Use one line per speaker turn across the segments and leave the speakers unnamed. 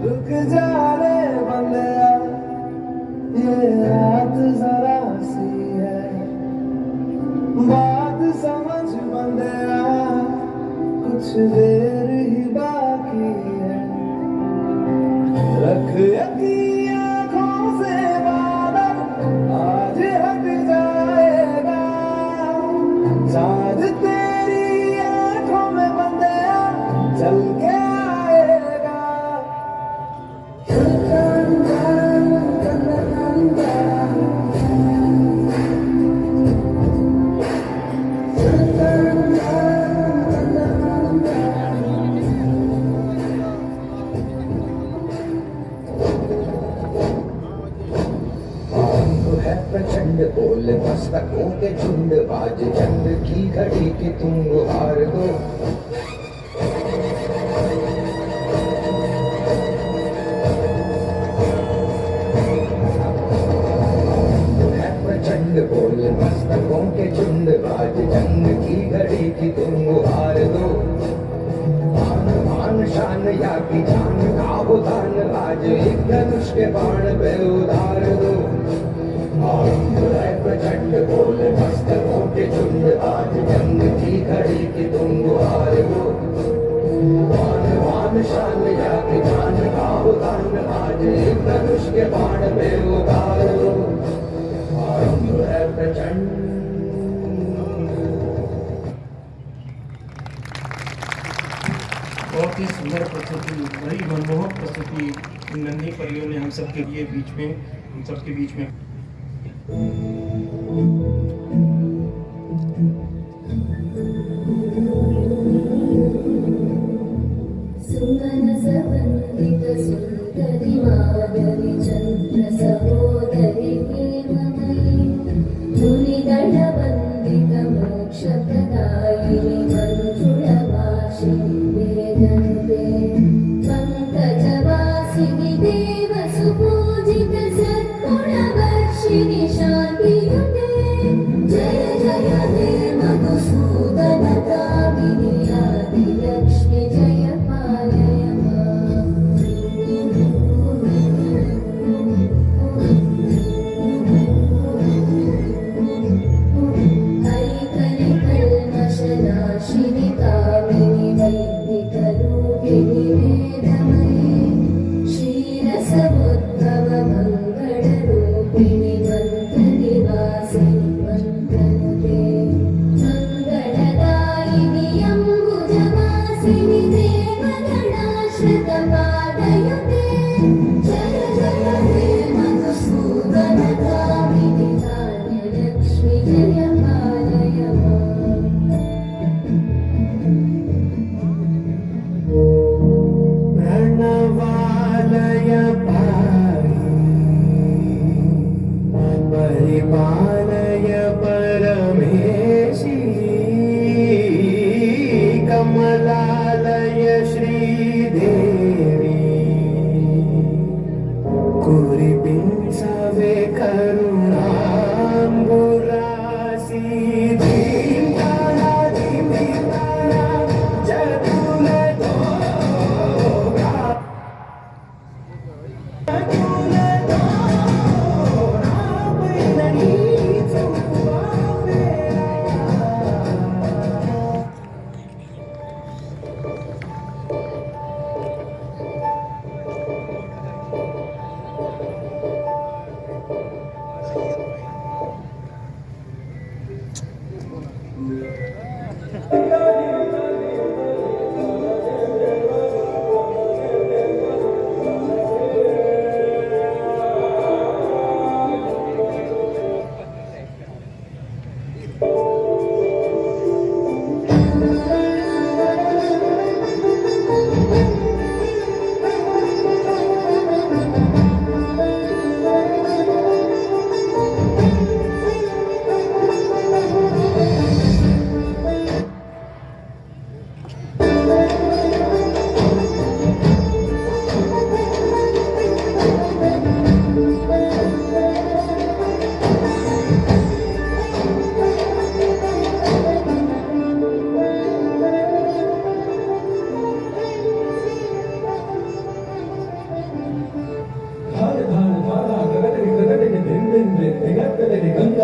रुक जा रे बंदया, ये रात जरा सी है, बात समझ बंदया, कुछ देर ही बाकी है। रख यकीन आँखों से बादल, आज हट जाएगा। चाँद तेरी आँखों में बंदया चल के आएगा।
प्रचंड बोल मस्तकों के झुंड, बाज चंद की घड़ी की तुम गुहार दो। प्रचंड बोल मस्तकों के झुंड, बाज चंद की घड़ी की तुम गुहार दो। मान मान शान या की जान का वो दान, आज एक धनुष के बाण पे उतार दो। प्रचंड बोल मस्तकों के झुंड, आज जंग की घड़ी की तुम गुहार दो। मान मान शान या की जान का उदान, आज एक धनुष के बाण पे उतार दो। आरंभ है प्रचंड।
बहुत ही सुंदर प्रस्तुति, बड़ी मनमोहक प्रस्तुति इन नन्ही परियों ने हम सबके लिए बीच में, हम सबके बीच में
सुमन सवंदित सुंदरी माधवी चंद्र सहोदरी हेममयी, मुनि दंड वंदित मोक्ष प्रदायिनी मंजुळ भाषिणी वेदन्ते, पंकज वासिनी देव सुपूजित सद्गुण वर्षिणी शांति युते। जय जय हे मधुसूदन कामिनी आदि लक्ष्मी जय पालय मां।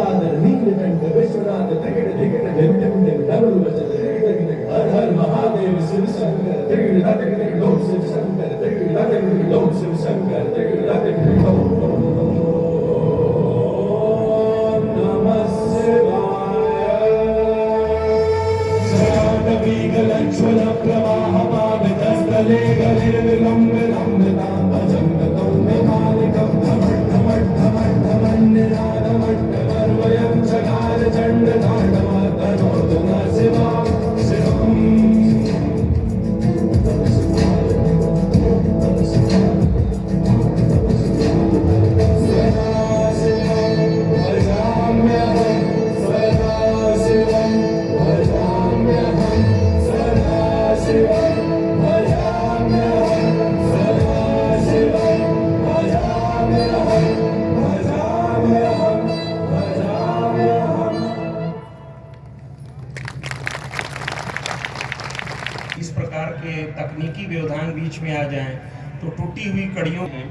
गंगाधर नीलकंठ विश्वनाथ तिगड़ तिगड़ धिम धिम धिम डमरू बजत हर हर महादेव शिव शंकर तिगड़ तिगड़ लो शिव शंकर तिगड़ तिगड़ लो शिव शंकर तिगड़ तिगड़ लो नमः शिवाय लक्ष्मण प्रवाह पावितस्थले गलिर्विलम्ब लम्बितां भजन्तं मेघालिकं धमट्टमट्टमट्टमन्निनादमट्टमर्वयं चकार चण्डताण्डवतनोतु न शिवा शिवम्
इस प्रकार के तकनीकी व्यवधान बीच में आ जाएं तो टूटी हुई कड़ियों हैं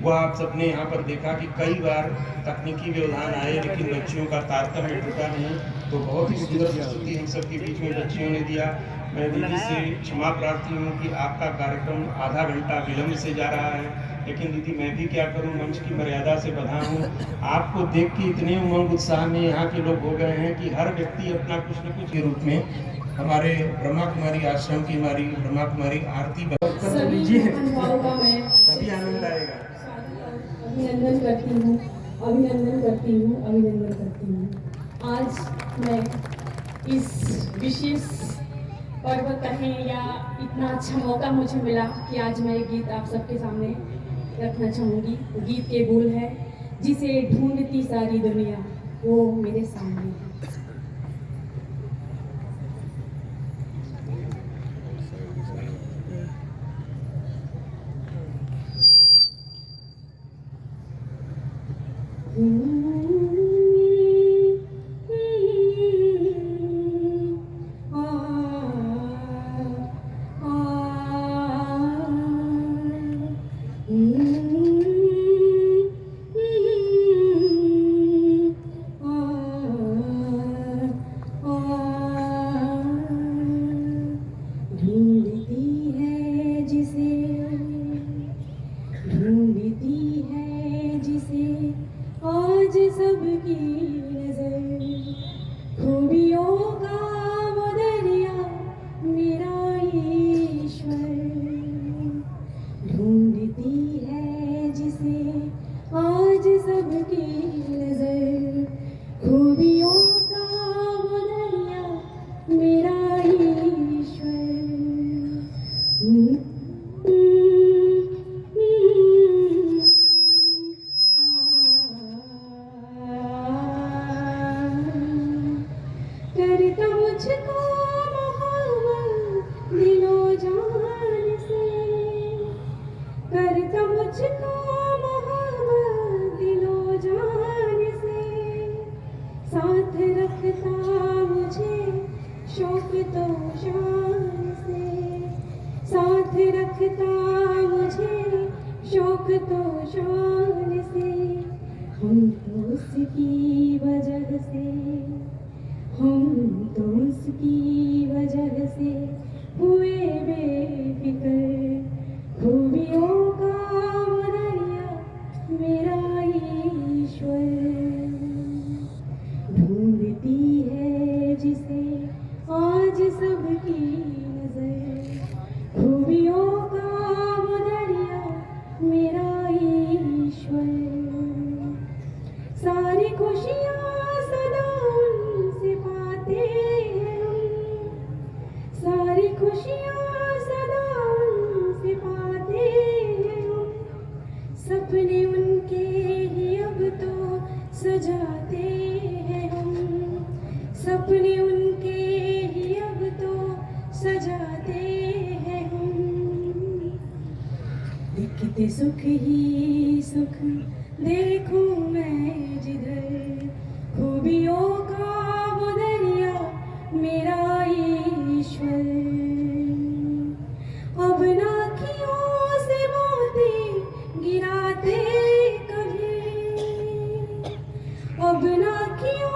वो आप सबने यहाँ पर देखा कि कई बार तकनीकी व्यवधान आए लेकिन बच्चियों का तारतम्य टूटा नहीं। तो बहुत ही सुंदर प्रस्तुति हम सबके बीच में बच्चियों ने दिया। मैं दीदी से क्षमा प्रार्थी हूँ कि आपका कार्यक्रम आधा घंटा विलम्ब से जा रहा है, लेकिन दीदी मैं भी क्या करूँ, मंच की मर्यादा से बंधा हूँ। आपको देख के इतने उमंग उत्साह में यहाँ के लोग हो गए हैं कि हर व्यक्ति अपना कुछ न कुछ के रूप में हमारे ब्रह्मा कुमारी आश्रम की हमारी ब्रह्मा कुमारी आरती कर लीजिए, तभी आनंद आएगा।
अभिनंदन करती हूँ, अभिनंदन करती हूँ, अभिनंदन करती हूँ। आज मैं इस विशेष पर्व कहें या इतना अच्छा मौका मुझे मिला कि आज मैं ये गीत आप सबके सामने रखना चाहूँगी। गीत के बोल है जिसे ढूंढती सारी दुनिया वो मेरे सामने है। आज सबकी नजर खूबियों का वो दरिया मेरा ईश्वर ढूंढती है जिसे आज सबकी नजर खूबियों का वो दरिया मेरा ईश्वर। करता मुझको मोहब्बत दिलो जान से, करता मुझको मोहब्बत दिलो जान से, साथ रखता मुझे शौक तो शान से, साथ रखता मुझे शौक तो शान से। हम तो उसकी वजह से, हम तो उसकी वजह से हुए बेफिक्र खूबियों का वो दरिया मेरा ईश्वर ढूंढती है जिसे आज सबकी नजर खूबियों का वो दरिया मेरा ईश्वर। सारी खुशियाँ सदा उनसे पाते हैं हम, सारी खुशियाँ सदा उनसे पाते हैं हम, सपने उनके ही अब तो सजाते हैं हम, सपने उनके ही अब तो सजाते हैं हम। दिखते सुख ही सुख देखूं मैं जिधर खूबियों का वो दरिया मेरा ईश्वर। अब नाखियों से मोती गिराते कभी, अब नाखियों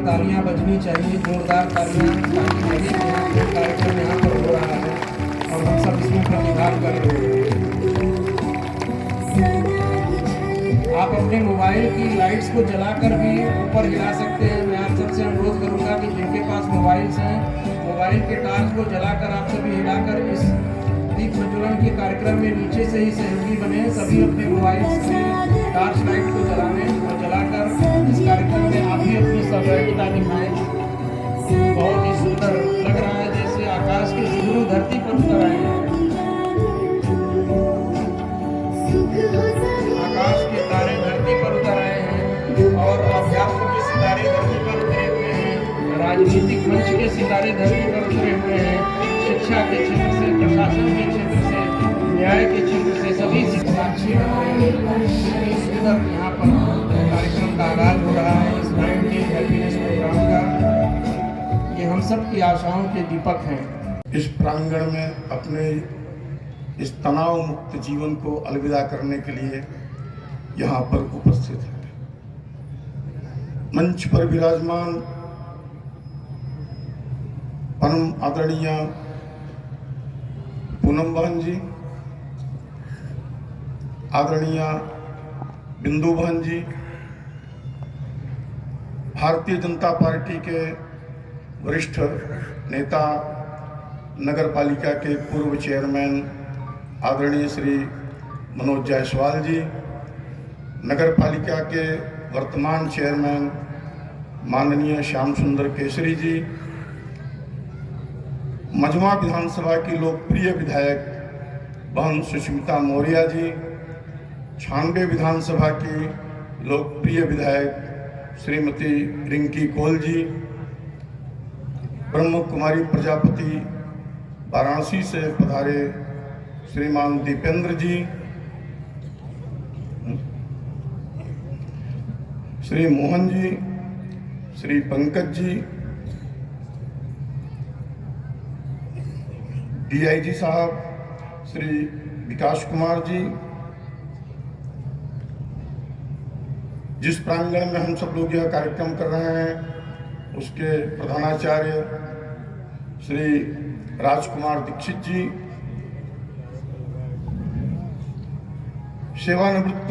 तालियां बजनी चाहिए, जोरदार तालियां, ताकि लगे कि यहाँ पे कार्यक्रम यहाँ पर हो रहा है और हम सब इसमें प्रतिभाग कर रहे हैं। आप अपने मोबाइल की लाइट्स को जलाकर भी ऊपर हिला सकते हैं। मैं आप सबसे अनुरोध करूंगा कि जिनके पास मोबाइल्स हैं, मोबाइल के टार्च को जलाकर आप सभी हिलाकर इस दीप प्रज्वलन के कार्यक्रम में नीचे से ही सहयोगी बने। सभी अपने मोबाइल्स की टार्च लाइट को जलाने और जलाकर इस कार्यक्रम में आप भी अपनी सहभागिता दिखाएं। बहुत ही सुंदर लग रहा है, जैसे आकाश के सिंदूर धरती पर उतर आए हैं। आकाश के तारे धरती पर उतर आए हैं और अध्यात्म के सितारे धरती पर उतरे हुए हैं। राजनीतिक मंच के सितारे धरती पर उतरे हुए हैं। शिक्षा के क्षेत्र से, प्रशासन के क्षेत्र से, न्याय के क्षेत्र से सभी साक्षी सुंदर यहाँ पर कार्यक्रम का आगाज हो रहा है। इस 9 डे हैप्पीनेस प्रोग्राम का ये हम सब की आशाओं के दीपक हैं।
इस प्रांगण में अपने इस तनाव मुक्त जीवन को अलविदा करने के लिए यहाँ पर उपस्थित है। मंच पर विराजमान परम आदरणीय पूनम बहन जी, आदरणीय बिंदु बहन जी, भारतीय जनता पार्टी के वरिष्ठ नेता, नगर पालिका के पूर्व चेयरमैन आदरणीय श्री मनोज जायसवाल जी, नगर पालिका के वर्तमान चेयरमैन माननीय श्याम सुंदर केसरी जी, मझवा विधानसभा की लोकप्रिय विधायक बहन सुष्मिता मौर्य जी, छानबे विधानसभा की लोकप्रिय विधायक श्रीमती रिंकी कोल जी, ब्रह्म कुमारी प्रजापति वाराणसी से पधारे श्रीमान दीपेंद्र जी, श्री मोहन जी, श्री पंकज जी, डीआईजी साहब श्री विकास कुमार जी, जिस प्रांगण में हम सब लोग यह कार्यक्रम कर रहे हैं उसके प्रधानाचार्य श्री राजकुमार दीक्षित जी, सेवानिवृत्त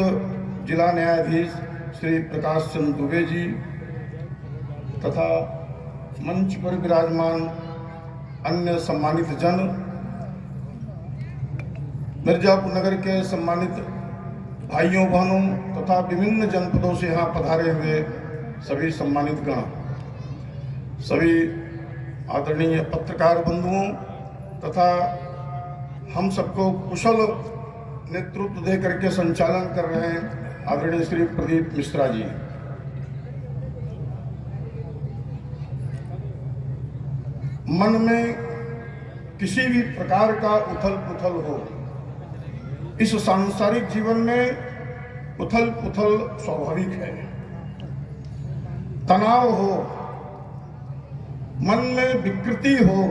जिला न्यायाधीश श्री प्रकाश चंद्र दुबे जी तथा मंच पर विराजमान अन्य सम्मानित जन, मिर्जापुर नगर के सम्मानित भाइयों बहनों तथा विभिन्न जनपदों से यहाँ पधारे हुए सभी सम्मानित गण, सभी आदरणीय पत्रकार बंधुओं तथा हम सबको कुशल नेतृत्व दे करके संचालन कर रहे हैं आदरणीय श्री प्रदीप मिश्रा जी। मन में किसी भी प्रकार का उथल पुथल हो, इस सांसारिक जीवन में उथल पुथल स्वाभाविक है। तनाव हो, मन में विकृति हो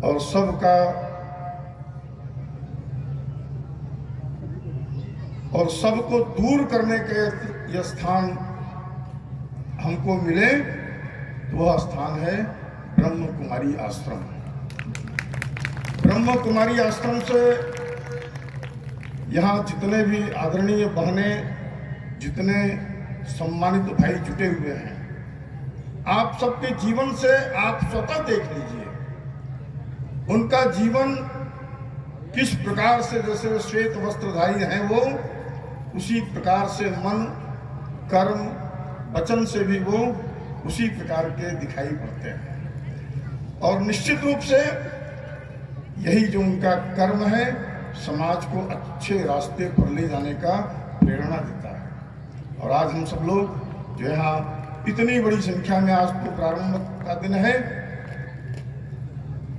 और सबको दूर करने के यह स्थान हमको मिले तो वह स्थान है ब्रह्म कुमारी आश्रम। ब्रह्म कुमारी आश्रम से यहाँ जितने भी आदरणीय बहनें, जितने सम्मानित भाई जुटे हुए हैं, आप सबके जीवन से आप स्वतः देख लीजिए उनका जीवन किस प्रकार से, जैसे श्वेत वस्त्रधारी हैं वो, उसी प्रकार से मन, कर्म, वचन से भी वो उसी प्रकार के दिखाई पड़ते हैं। और निश्चित रूप से यही जो उनका कर्म है समाज को अच्छे रास्ते पर ले जाने का प्रेरणा देता है। और आज हम सब लोग जो यहाँ इतनी बड़ी संख्या में, आज तो प्रारंभ का दिन है,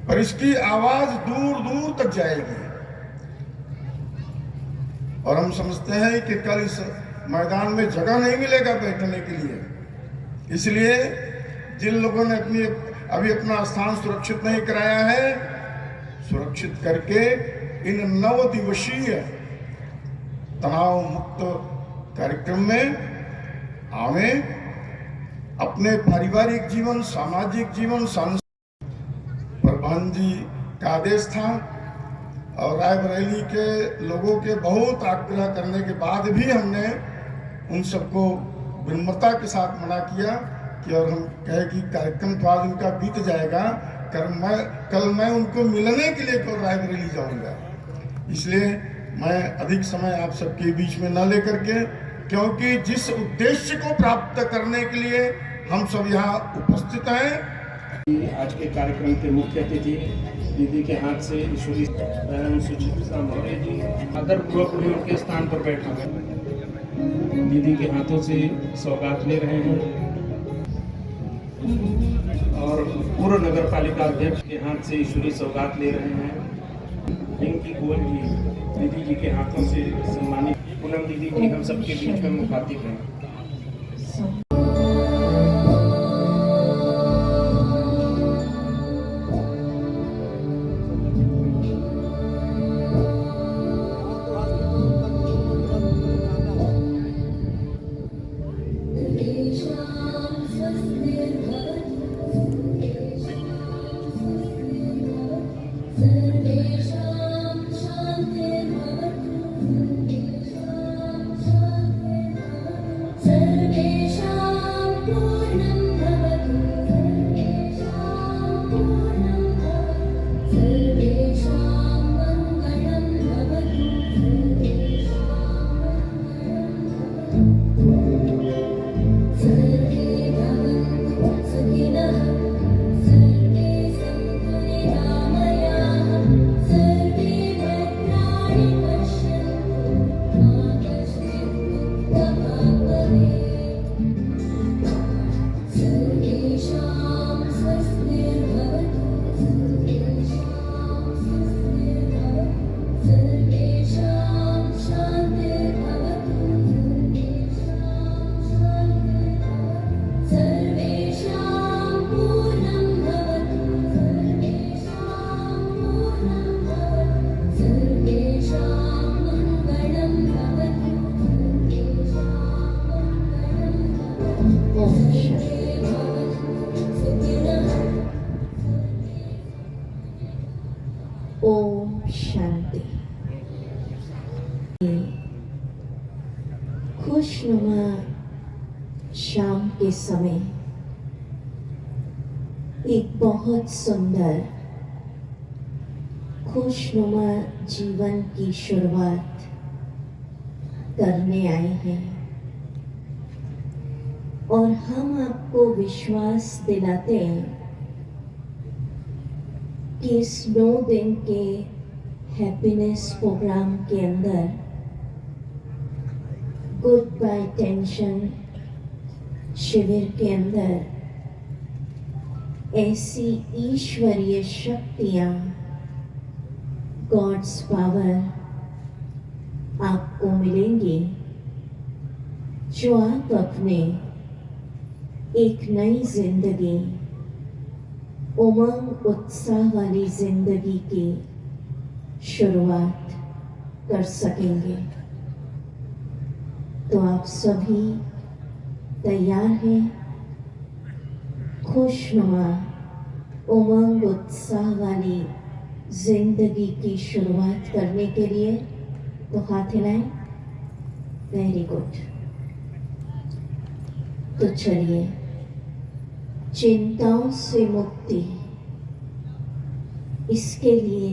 पर इसकी आवाज दूर दूर तक जाएगी। और हम समझते हैं कि कल इस मैदान में जगह नहीं मिलेगा बैठने के लिए, इसलिए जिन लोगों ने अभी अपना स्थान सुरक्षित नहीं कराया है, सुरक्षित करके इन 9 दिवसीय तनाव मुक्त कार्यक्रम में आवे। अपने पारिवारिक जीवन, सामाजिक जीवन, प्रधान जी का आदेश था और रायबरेली के लोगों के बहुत आग्रह करने के बाद भी हमने उन सबको विनम्रता के साथ मना किया कि, और हम कहे कि कार्यक्रम तो आज उनका बीत जाएगा, कल मैं उनको मिलने के लिए कल रायबरेली जाऊंगा। इसलिए मैं अधिक समय आप सबके बीच में न लेकर के, क्योंकि जिस उद्देश्य को प्राप्त करने के लिए हम सब यहाँ उपस्थित हैं।
आज के कार्यक्रम के मुख्य अतिथि दीदी के हाथ से ईश्वरी बहन सुचित्रा मौर्य जी आदरपूर्वक उनके स्थान पर बैठा है, दीदी के हाथों से सौगात ले रहे हैं। और पूर्व नगर पालिका अध्यक्ष के हाथ से ईश्वरी सौगात ले रहे हैं। रिंकी गोयल जी दीदी जी के हाथों से सम्मानित। पूनम दीदी जी हम सबके बीच में मुखातिब हैं।
ओम शांति। खुशनुमा शाम के समय एक बहुत सुंदर खुशनुमा जीवन की शुरुआत करने आए हैं और हम आपको विश्वास दिलाते हैं कि इस 9 दिन के हैप्पीनेस प्रोग्राम के अंदर गुड बाय टेंशन शिविर के अंदर ऐसी ईश्वरीय शक्तियाँ, गॉड्स पावर आपको मिलेंगी जो आप अपने एक नई जिंदगी, उमंग उत्साह वाली जिंदगी की शुरुआत कर सकेंगे। तो आप सभी तैयार हैं खुशनुमा उमंग उत्साह वाली जिंदगी की शुरुआत करने के लिए? तो हाथ हिलाएं। Very good. तो चलिए, चिंताओं से मुक्ति, इसके लिए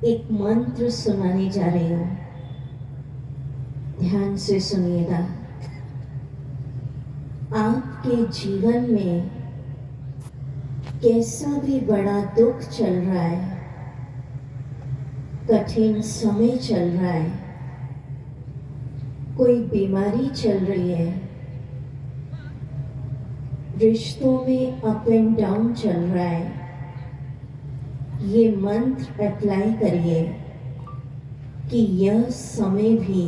एक मंत्र सुनाने जा रही हूं। ध्यान से सुनिएगा। आपके जीवन में कैसा भी बड़ा दुख चल रहा है, कठिन समय चल रहा है, कोई बीमारी चल रही है, रिश्तों में अप एंड डाउन चल रहा है, ये मंत्र अप्लाई करिए कि यह समय भी,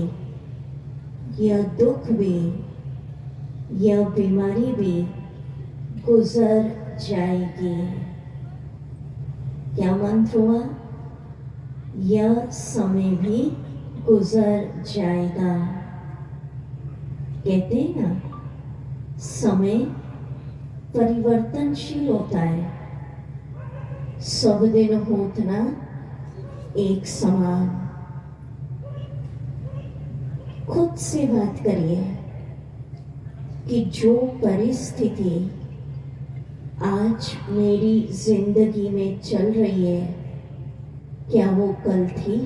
यह दुख भी, यह बीमारी भी गुजर जाएगी। क्या मंत्र हुआ? यह समय भी गुजर जाएगा। कहते हैं ना, समय परिवर्तनशील होता है, सब दिन होत ना एक समान। खुद से बात करिए कि जो परिस्थिति आज मेरी जिंदगी में चल रही है, क्या वो कल थी?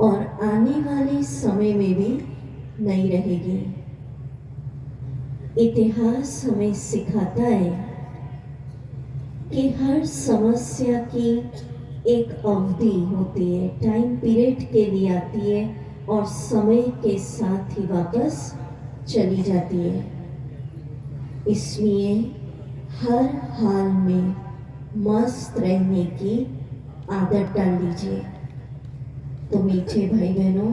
और आने वाले समय में भी नहीं रहेगी। इतिहास हमें सिखाता है कि हर समस्या की एक अवधि होती है, टाइम पीरियड के लिए आती है और समय के साथ ही वापस चली जाती है। इसलिए हर हाल में मस्त रहने की आदत डाल लीजिए। तो मीठे भाई बहनों,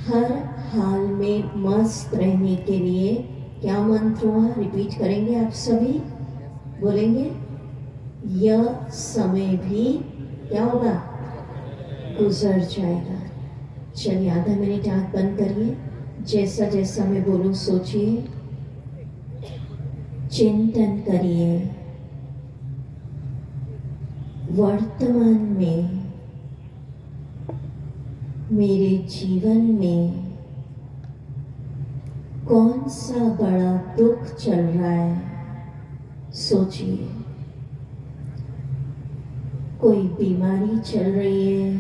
हर हाल में मस्त रहने के लिए क्या मंत्र हुआ? रिपीट करेंगे आप सभी, बोलेंगे यह समय भी क्या होगा? गुजर जाएगा। चलिए आधा मिनट आंख बंद करिए, जैसा जैसा मैं बोलूं सोचिए, चिंतन करिए। वर्तमान में मेरे जीवन में कौन सा बड़ा दुख चल रहा है? सोचिए। कोई बीमारी चल रही है,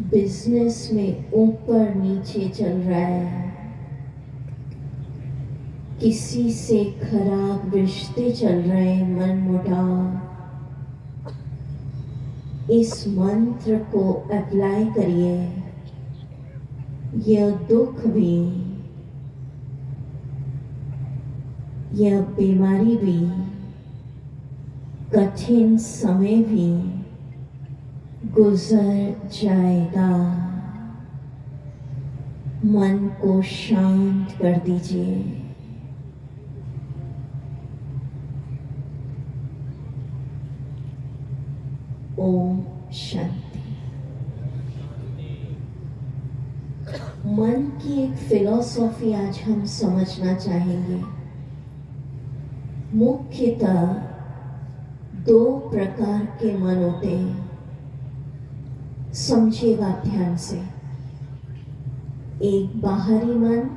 बिजनेस में ऊपर नीचे चल रहा है, किसी से खराब रिश्ते चल रहे हैं, मनमुटाव। इस मंत्र को अप्लाई करिए। यह दुख भी, यह बीमारी भी, कठिन समय भी गुजर जाएगा। मन को शांत कर दीजिए। ओम शांति। मन की एक फिलॉसफी आज हम समझना चाहेंगे। मुख्यतः दो प्रकार के मन होते हैं, समझिएगा ध्यान से। एक बाहरी मन,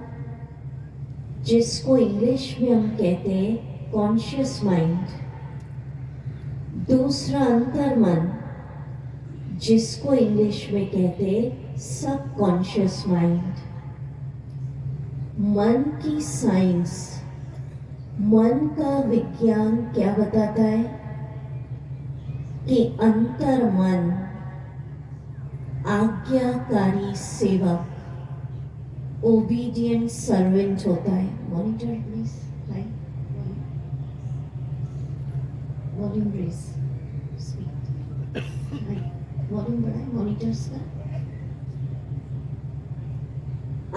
जिसको इंग्लिश में हम कहते हैं कॉन्शियस माइंड। दूसरा अंतर मन, जिसको इंग्लिश में कहते हैं सब कॉन्शियस माइंड। मन की साइंस, मन का विज्ञान क्या बताता है कि अंतर मन आज्ञाकारी सेवक, ओबीडियंट सर्वेंट होता है। Monitor please, volume raise, volume बढ़ाए मॉनिटर्स का।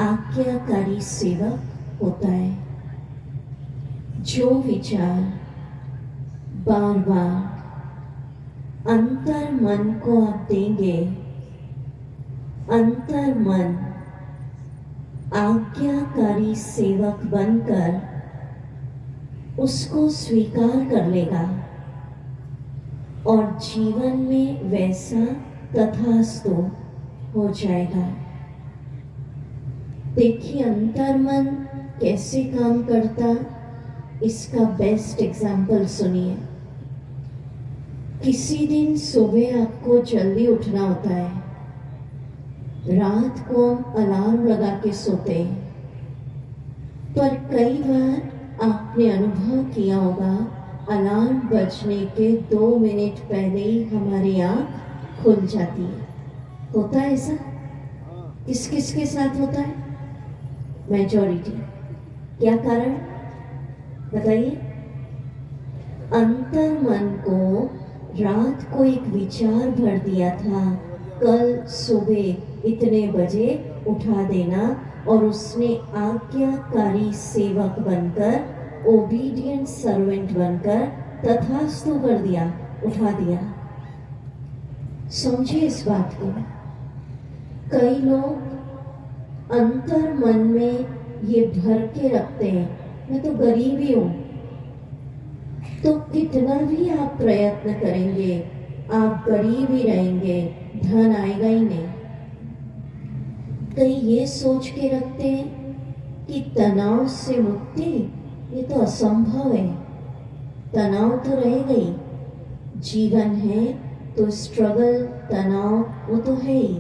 आज्ञाकारी सेवक होता है, जो विचार बार बार अंतर मन को आप देंगे, अंतर मन आज्ञाकारी सेवक बनकर उसको स्वीकार कर लेगा और जीवन में वैसा तथास्तु हो जाएगा। देखिए अंतर मन कैसे काम करता, इसका बेस्ट एग्जाम्पल सुनिए। किसी दिन सुबह आपको जल्दी उठना होता है, रात को हम अलार्म लगा के सोते हैं, पर कई बार आपने अनुभव किया होगा अलार्म बजने के 2 मिनट पहले ही हमारी आँख खुल जाती है। होता है ऐसा? किस किस के साथ होता है? मेजॉरिटी। क्या कारण बताइए? अंतर मन को रात को एक विचार भर दिया था, कल सुबह इतने बजे उठा देना, और उसने आज्ञाकारी सेवक बनकर, ओबीडियंट सर्वेंट बनकर तथास्तु कर दिया, उठा दिया। समझिए इस बात को। कई लोग अंतर मन में ये भर के रखते हैं, मैं तो गरीब ही हूं, तो कितना भी आप प्रयत्न करेंगे आप गरीब ही रहेंगे, धन आएगा ही नहीं। कई ये सोच के रखते हैं कि तनाव से मुक्ति ये तो असंभव है, तनाव तो रहेगा ही, जीवन है तो स्ट्रगल तनाव वो तो है ही,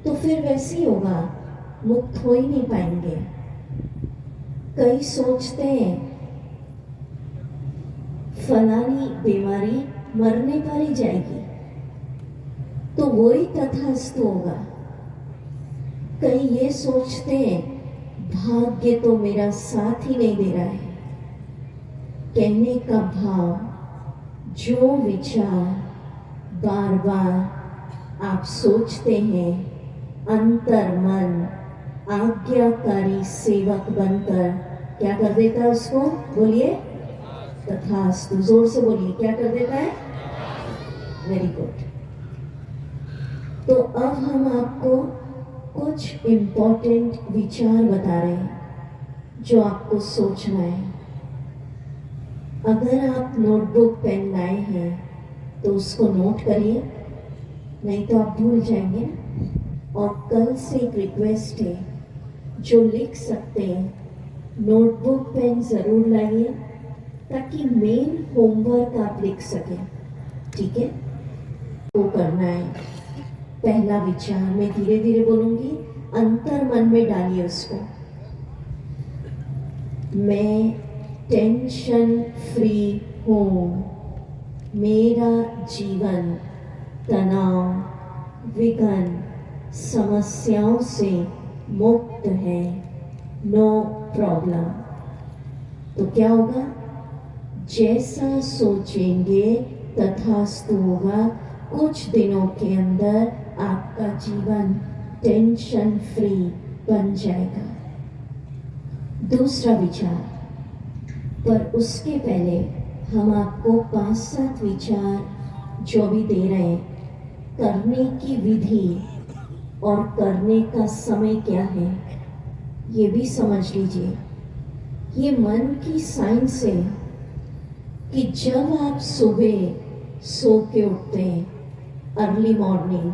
तो फिर वैसे ही होगा, मुक्त हो ही नहीं पाएंगे। कई सोचते हैं फलानी बीमारी मरने पर ही जाएगी, तो वही तथास्तु होगा। कई ये सोचते हैं भाग्य तो मेरा साथ ही नहीं दे रहा है। कहने का भाव, जो विचार बार बार आप सोचते हैं, अंतर मन आज्ञाकारी सेवक बनकर क्या कर देता है उसको? बोलिए तथास्तु। जोर से बोलिए, क्या कर देता है? Very good. तो अब हम आपको कुछ इम्पोर्टेंट विचार बता रहे हैं जो आपको सोचना है। अगर आप नोटबुक पेन लाए हैं तो उसको नोट करिए, नहीं तो आप भूल जाएंगे। और कल से एक रिक्वेस्ट है, जो लिख सकते हैं नोटबुक पेन ज़रूर लाइए, ताकि मेन होमवर्क आप लिख सकें। ठीक है? वो करना है। पहला विचार मैं धीरे धीरे बोलूंगी, अंतर मन में डालिए उसको। मैं टेंशन फ्री हूँ, मेरा जीवन तनाव विघ्न समस्याओं से मुक्त है, नो प्रॉब्लम। तो क्या होगा? जैसा सोचेंगे तथास्तु होगा। कुछ दिनों के अंदर आपका जीवन टेंशन फ्री बन जाएगा। दूसरा विचार, पर उसके पहले हम आपको 5-7 विचार जो भी दे रहे हैं, करने की विधि और करने का समय क्या है ये भी समझ लीजिए। ये मन की साइंस है कि जब आप सुबह सो के उठते हैं, अर्ली मॉर्निंग,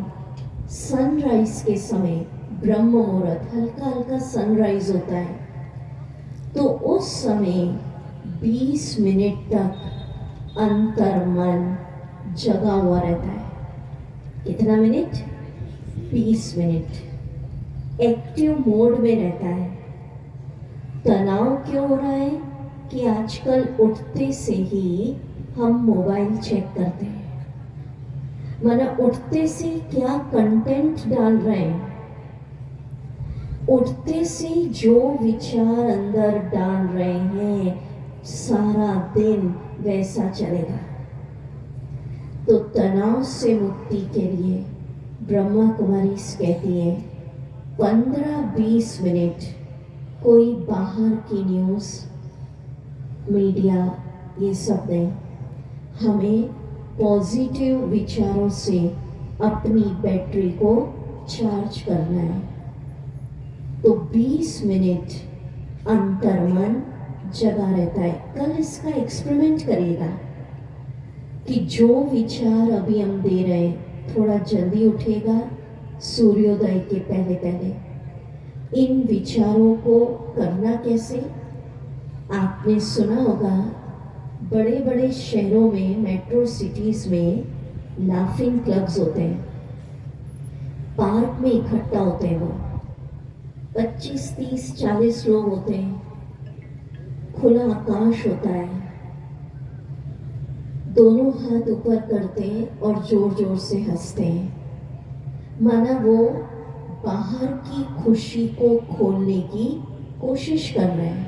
सनराइज के समय, ब्रह्म मुहूर्त, हल्का हल्का सनराइज होता है, तो उस समय 20 मिनट तक अंतर मन जगा हुआ रहता है। कितना मिनट? 20 मिनट एक्टिव मोड में रहता है। तनाव क्यों हो रहा है कि आजकल उठते से ही हम मोबाइल चेक करते हैं, माना उठते से क्या कंटेंट डाल रहे हैं, उठते से जो विचार अंदर डाल रहे हैं सारा दिन वैसा चलेगा। तो तनाव से मुक्ति के लिए ब्रह्मा कुमारी कहती है 15-20 मिनट कोई बाहर की न्यूज़ मीडिया ये सब नहीं, हमें पॉजिटिव विचारों से अपनी बैटरी को चार्ज करना है। तो 20 मिनट अंतर्मन जगा रहता है। कल इसका एक्सपेरिमेंट करिएगा कि जो विचार अभी हम दे रहे हैं थोड़ा जल्दी उठेगा, सूर्योदय के पहले पहले। इन विचारों को करना कैसे? आपने सुना होगा बड़े बड़े शहरों में, मेट्रो सिटीज में लाफिंग क्लब्स होते हैं, पार्क में इकट्ठा होते हैं। वो 25, 30, 40 लोग होते हैं, खुला आकाश होता है, दोनों हाथ ऊपर करते हैं और जोर जोर से हंसते हैं, माना वो बाहर की खुशी को खोलने की कोशिश कर रहे हैं,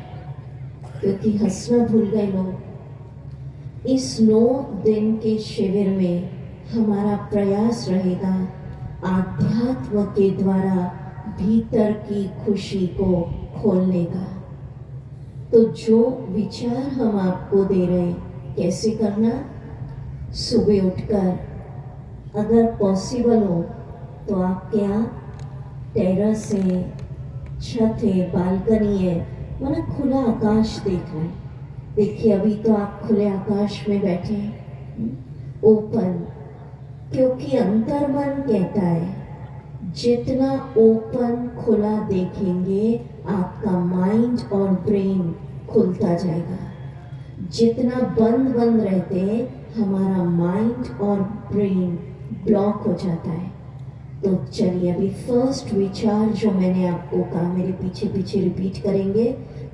क्योंकि हंसना भूल गए लोग। इस 9 दिन के शिविर में हमारा प्रयास रहेगा आध्यात्म के द्वारा भीतर की खुशी को खोलने का। तो जो विचार हम आपको दे रहे हैं, कैसे करना? सुबह उठकर अगर पॉसिबल हो तो आपके यहाँ टेरेस है, छत है, बालकनी है, माना खुला आकाश देख रहे हैं। देखिए अभी तो आप खुले आकाश में बैठे हैं, ओपन, क्योंकि अंतर्मन कहता है जितना ओपन खुला देखेंगे आपका माइंड और ब्रेन खुलता जाएगा। जितना बंद बंद रहते हमारा माइंड और ब्रेन ब्लॉक हो जाता है। तो चलिए अभी फर्स्ट विचार जो मैंने आपको कहा मेरे पीछे पीछे रिपीट करेंगे।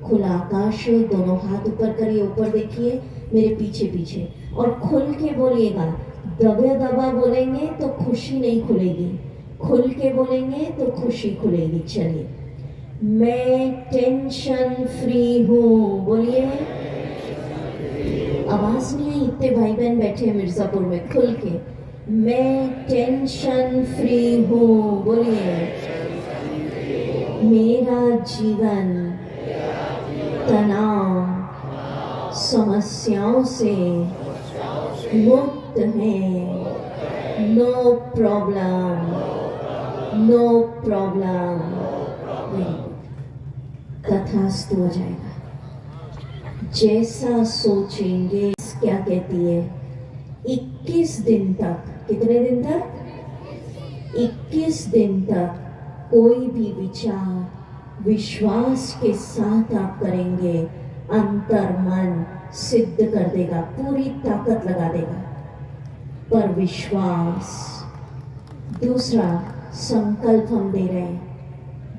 खुला आकाश है, दोनों हाथ ऊपर करिए, ऊपर देखिए, मेरे पीछे पीछे, और खुल के बोलिएगा। दबे दबा बोलेंगे तो खुशी नहीं खुलेगी, खुल के बोलेंगे तो खुशी खुलेगी। चलिए, मैं टेंशन फ्री हूँ, बोलिए। आवाज नहीं आई, इतने भाई बहन बैठे हैं मिर्जापुर में, खुल के मैं टेंशन फ्री हूँ, बोलिए। मेरा जीवन तनाव समस्याओं से मुक्त है, नो प्रॉब्लम, नो प्रॉब्लम। तथास्तु हो जाएगा। जैसा सोचेंगे, क्या कहती है, 21 दिन तक, कितने दिन तक? 21 दिन तक कोई भी विचार विश्वास के साथ आप करेंगे, अंतर मन सिद्ध कर देगा, पूरी ताकत लगा देगा। पर विश्वास। दूसरा संकल्प हम दे रहे हैं,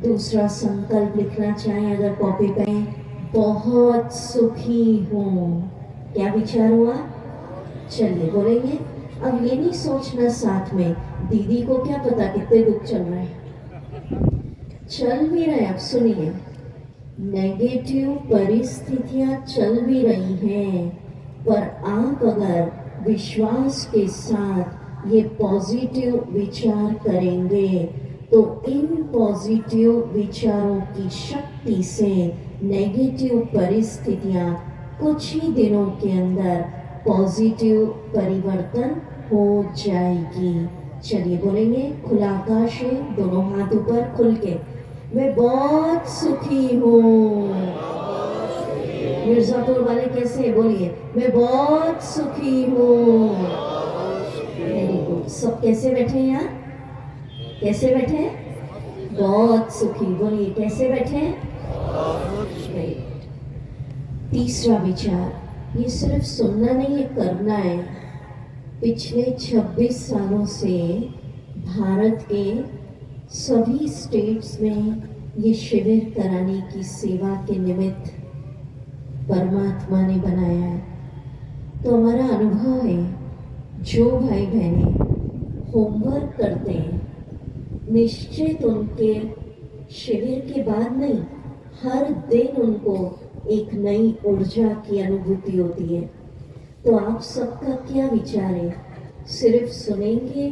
दूसरा संकल्प लिखना चाहें अगर कॉपी पे, बहुत सुखी हूँ। क्या विचार हुआ? चलिए बोलेंगे। अब ये नहीं सोचना साथ में दीदी को क्या पता कितने दुख चल रहे हैं, चल भी रहे। अब सुनिए, नेगेटिव परिस्थितियां चल भी रही हैं, पर आप अगर विश्वास के साथ ये पॉजिटिव विचार करेंगे तो इन पॉजिटिव विचारों की शक्ति से नेगेटिव परिस्थितियां कुछ ही दिनों के अंदर पॉजिटिव परिवर्तन हो जाएगी। चलिए बोलेंगे। खुला आकाश है, दोनों हाथ ऊपर, खुल के, मैं बहुत सुखी हूँ। मिर्जापुर वाले कैसे? बोलिए, मैं बहुत सुखी हूँ। Very good. सब कैसे बैठे हैं यहाँ? कैसे बैठे? बहुत सुखी। बोलिए, कैसे बैठे? तीसरा विचार, ये सिर्फ सुनना नहीं है, करना है। पिछले 26 सालों से भारत के सभी स्टेट्स में ये शिविर कराने की सेवा के निमित्त परमात्मा ने बनाया है। तो हमारा अनुभव है, जो भाई बहनें होमवर्क करते हैं, निश्चित उनके शिविर के बाद नहीं, हर दिन उनको एक नई ऊर्जा की अनुभूति होती है। तो आप सबका क्या विचार है? सिर्फ सुनेंगे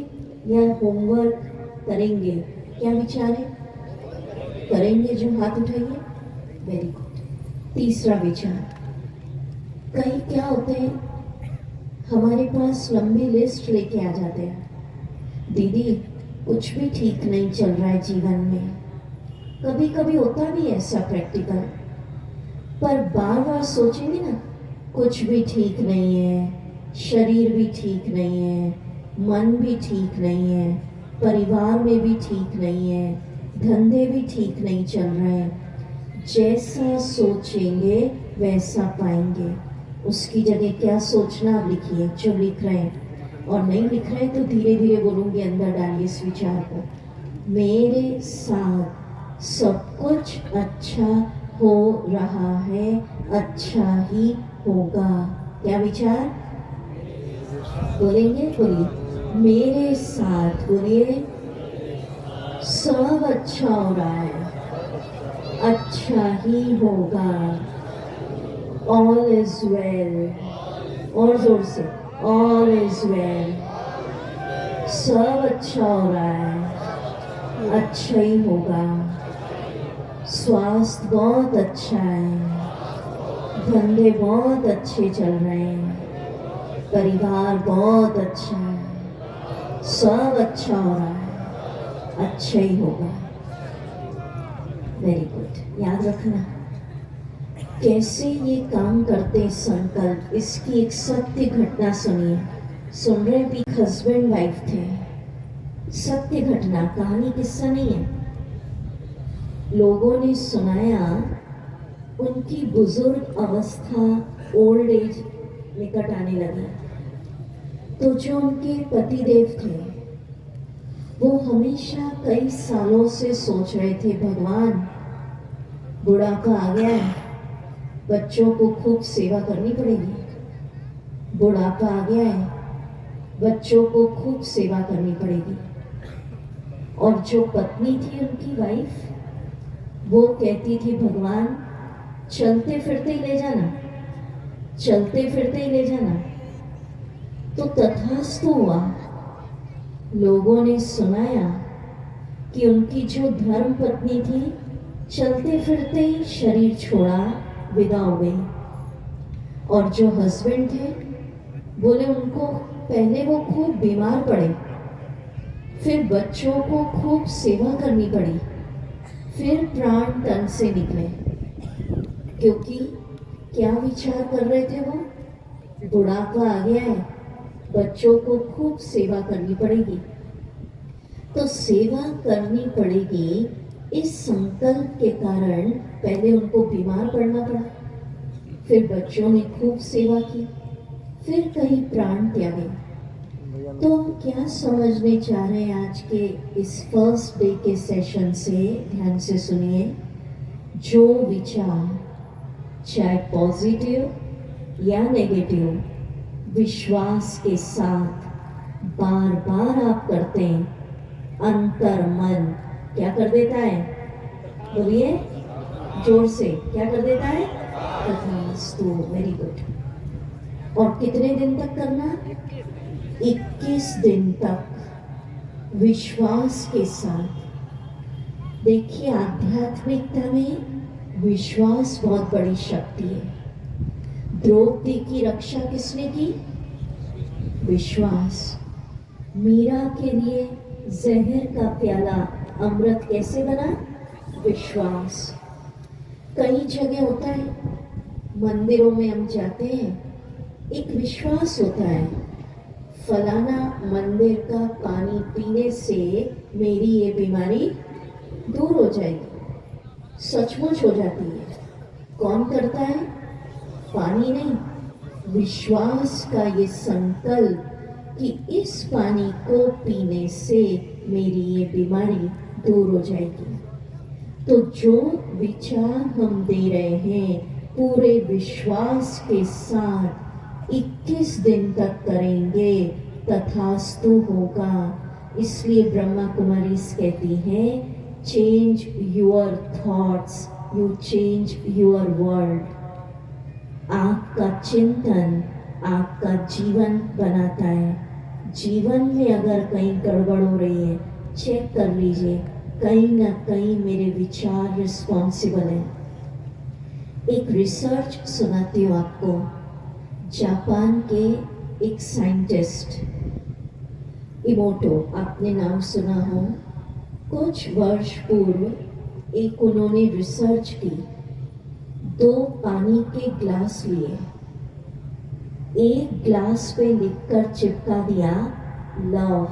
या होमवर्क करेंगे? क्या विचार है? करेंगे जो हाथ उठाइए। Very good. तीसरा विचार, कई क्या होते हैं, हमारे पास लंबी लिस्ट लेके आ जाते हैं, दीदी कुछ भी ठीक नहीं चल रहा है जीवन में। कभी कभी होता भी ऐसा प्रैक्टिकल, पर बार बार सोचेंगे ना, कुछ भी ठीक नहीं है, शरीर भी ठीक नहीं है, मन भी ठीक नहीं है, परिवार में भी ठीक नहीं है, धंधे भी ठीक नहीं चल रहे हैं। जैसा सोचेंगे वैसा पाएंगे। उसकी जगह क्या सोचना आप लिखिए, जो लिख रहे हैं, और नहीं लिख रहे हैं तो धीरे धीरे बोलूँगी, अंदर डालिए इस विचार को। मेरे साथ सब कुछ अच्छा हो रहा है, अच्छा ही होगा। क्या विचार? बोलेंगे? बोलिए मेरे साथ, बोलिए सब अच्छा हो रहा है, अच्छा ही होगा, ऑल इज वेल। और जोर से, ऑल इज वेल, सब अच्छा हो रहा है, अच्छा ही होगा, स्वास्थ्य बहुत अच्छा है, धंधे बहुत अच्छे चल रहे हैं, परिवार बहुत अच्छा है, सब अच्छा हो रहा है, अच्छा ही होगा। Very good. याद रखना कैसे ये काम करते संकल्प। इसकी एक सत्य घटना सुनिए। सुन रहे भी, हस्बैंड वाइफ थे, सत्य घटना, कहानी किस्सा नहीं है। लोगों ने सुनाया उनकी बुजुर्ग अवस्था, ओल्ड एज निकट आने लगी, तो जो उनके पतिदेव थे वो हमेशा कई सालों से सोच रहे थे, भगवान बुढ़ापा आ गया है, बच्चों को खूब सेवा करनी पड़ेगी, बुढ़ापा आ गया है, बच्चों को खूब सेवा करनी पड़ेगी। और जो पत्नी थी उनकी वाइफ, वो कहती थी, भगवान चलते फिरते ही ले जाना, चलते फिरते ही ले जाना। तो तथास्तु हुआ। लोगों ने सुनाया कि उनकी जो धर्म पत्नी थी, चलते फिरते ही शरीर छोड़ा, विदा हो गई। और जो हस्बैंड थे, बोले उनको पहले वो खूब बीमार पड़े, फिर बच्चों को खूब सेवा करनी पड़ी, फिर प्राण तन से निकले। क्योंकि क्या विचार कर रहे थे वो? बुढ़ापा आ गया है, बच्चों को खूब सेवा करनी पड़ेगी। तो सेवा करनी पड़ेगी, इस संकल्प के कारण पहले उनको बीमार पड़ना पड़ा, फिर बच्चों ने खूब सेवा की, फिर कहीं प्राण त्यागे। तो हम क्या समझने चाह रहे हैं आज के इस फर्स्ट डे के सेशन से? ध्यान से सुनिए। जो विचार, चाहे पॉजिटिव या नेगेटिव, विश्वास के साथ बार बार आप करते हैं, अंतर मन क्या कर देता है? बोलिए जोर से, क्या कर देता है? तथास्तु। Very good. और कितने दिन तक करना? 21 दिन तक विश्वास के साथ। देखिए, आध्यात्मिकता में विश्वास बहुत बड़ी शक्ति है। द्रौपदी की रक्षा किसने की? विश्वास। मीरा के लिए जहर का प्याला अमृत कैसे बना? विश्वास। कई जगह होता है, मंदिरों में हम जाते हैं, एक विश्वास होता है, फलाना मंदिर का पानी पीने से मेरी ये बीमारी दूर हो जाएगी। सचमुच हो जाती है। कौन करता है? पानी नहीं, विश्वास का ये संकल्प कि इस पानी को पीने से मेरी ये बीमारी दूर हो जाएगी। तो जो विचार हम दे रहे हैं, पूरे विश्वास के साथ 21 दिन तक करेंगे, तथास्तु होगा। इसलिए ब्रह्मा कुमारी कहती है, change your thoughts, you change your world. आपका चिंतन आपका जीवन बनाता है। जीवन में अगर कहीं गड़बड़ हो रही है, चेक कर लीजिए, कहीं ना कहीं मेरे विचार रिस्पॉन्सिबल हैं। एक रिसर्च सुनाती हूँ आपको। जापान के एक साइंटिस्ट, इमोटो, आपने नाम सुना हो। कुछ वर्ष पूर्व एक उन्होंने रिसर्च की। 2 पानी के ग्लास लिए, एक ग्लास पे लिखकर चिपका दिया लव,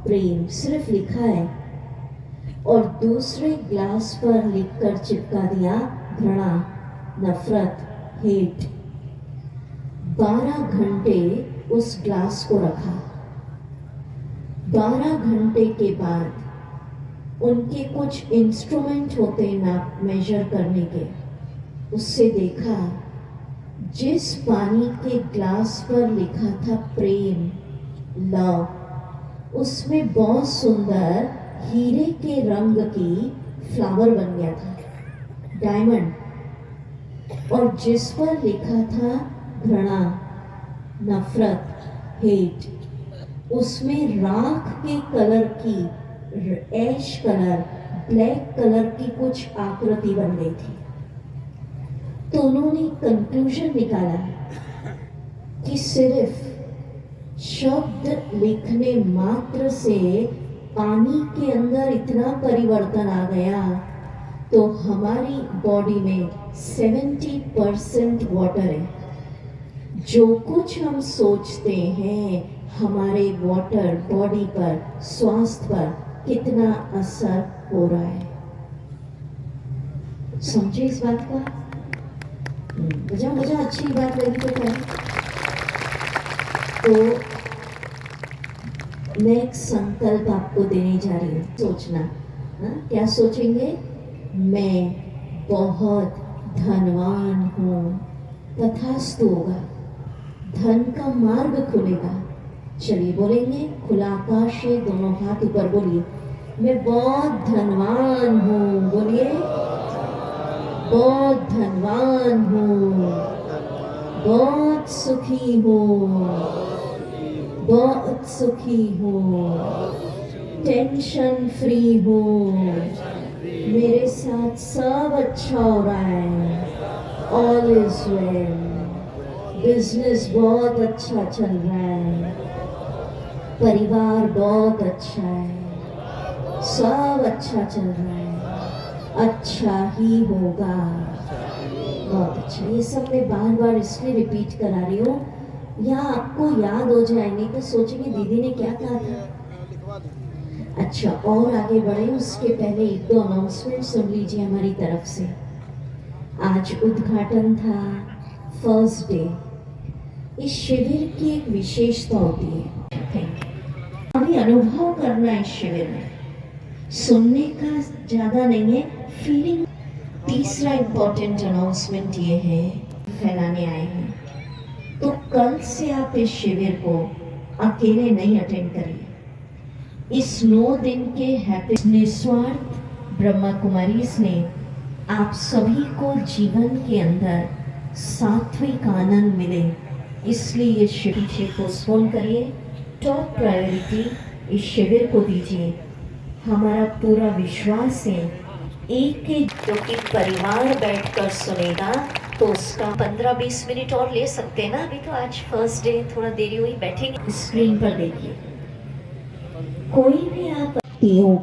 प्रेम, सिर्फ लिखा है, और दूसरे ग्लास पर लिखकर चिपका दिया घृणा, नफरत, हेट। 12 घंटे उस ग्लास को रखा। 12 घंटे के बाद उनके कुछ इंस्ट्रूमेंट होते हैं नाप मेजर करने के, उससे देखा जिस पानी के ग्लास पर लिखा था प्रेम, लव, उसमें बहुत सुंदर हीरे के रंग की फ्लावर बन गया था, डायमंड। और जिस पर लिखा था घृणा, नफरत, हेट, उसमें राख के कलर की, ऐश कलर, ब्लैक कलर की कुछ आकृति बन गई थी। तो उन्होंने कंक्लूजन निकाला कि सिर्फ शब्द लिखने मात्र से पानी के अंदर इतना परिवर्तन आ गया, तो हमारी बॉडी में 70% वाटर है। जो कुछ हम सोचते हैं, हमारे वाटर बॉडी पर, स्वास्थ्य पर कितना असर हो रहा है। समझे इस बात को? मुझे अच्छी बात लगी तो क्या? तो मैं एक संकल्प आपको देने जा रही हूँ। सोचना, क्या सोचेंगे? मैं बहुत धनवान हूँ, तथास्तु होगा, धन का मार्ग खुलेगा। चलिए बोलेंगे, खुला आकाश है, दोनों हाथ ऊपर बोलिए, मैं बहुत धनवान हूँ। बोलिए, बहुत धनवान हूँ, बहुत सुखी हूँ, बहुत सुखी हूँ, टेंशन फ्री हूँ, मेरे साथ सब अच्छा हो रहा है, ऑल इज वेल, बिजनेस बहुत अच्छा चल रहा है, परिवार बहुत अच्छा है, सब अच्छा चल रहा है, अच्छा ही होगा, बहुत अच्छा। ये सब मैं बार बार इसलिए रिपीट करा रही हूँ, या आपको याद हो जाए, नहीं तो सोचेंगे दीदी ने क्या कहा था। अच्छा, और आगे बढ़े उसके पहले एक दो अनाउंसमेंट सुन लीजिए हमारी तरफ से। आज उद्घाटन था, फर्स्ट डे। इस शिविर की एक विशेषता होती है, अभी अनुभव करना है इस शिविर में, सुनने का ज्यादा नहीं है, फीलिंग। तीसरा इम्पोर्टेंट अनाउंसमेंट ये है, फैलाने आए हैं, तो कल से आप इस शिविर को अकेले नहीं अटेंड करिए। इस 9 दिन के हैप्पी निस्वार्थ ब्रह्मा कुमारीज ने आप सभी को जीवन के अंदर सात्विक आनंद मिले, इसलिए ये शिविर पोस्टपोन करिए, टॉप प्रायोरिटी इस शिविर को दीजिए। हमारा पूरा विश्वास है एक जो कि परिवार बैठकर सुनेगा तो उसका 15-20 मिनट और ले सकते हैं ना। अभी तो आज फर्स्ट डे, थोड़ा देरी हुई, बैठेंगे। स्क्रीन पर देखिए, कोई भी आप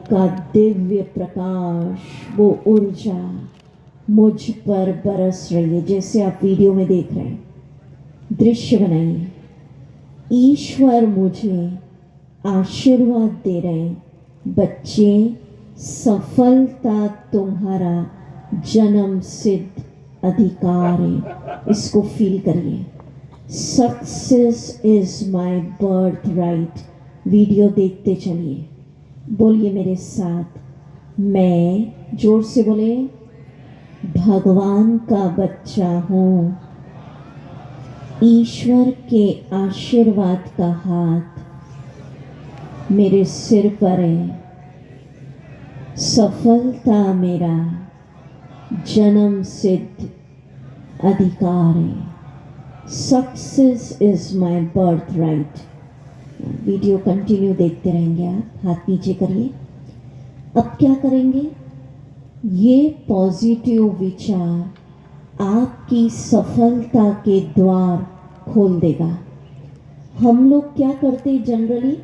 का दिव्य प्रकाश, वो ऊर्जा मुझ पर बरस रही है, जैसे आप वीडियो में देख रहे हैं। दृश्य बनाइए, ईश्वर मुझे आशीर्वाद दे रहे हैं, बच्चे सफलता तुम्हारा जन्म सिद्ध अधिकार है। इसको फील करिए, success is my birth right. Video देखते चलिए, बोलिए मेरे साथ, मैं, जोर से बोले, भगवान का बच्चा हूँ, ईश्वर के आशीर्वाद का हाथ मेरे सिर पर है, सफलता मेरा जन्म सिद्ध अधिकार है, success is my birth right. Video continue देखते रहेंगे आप, हाथ नीचे करिए। अब क्या करेंगे, ये पॉजिटिव विचार आपकी सफलता के द्वार खोल देगा। हम लोग क्या करते जनरली,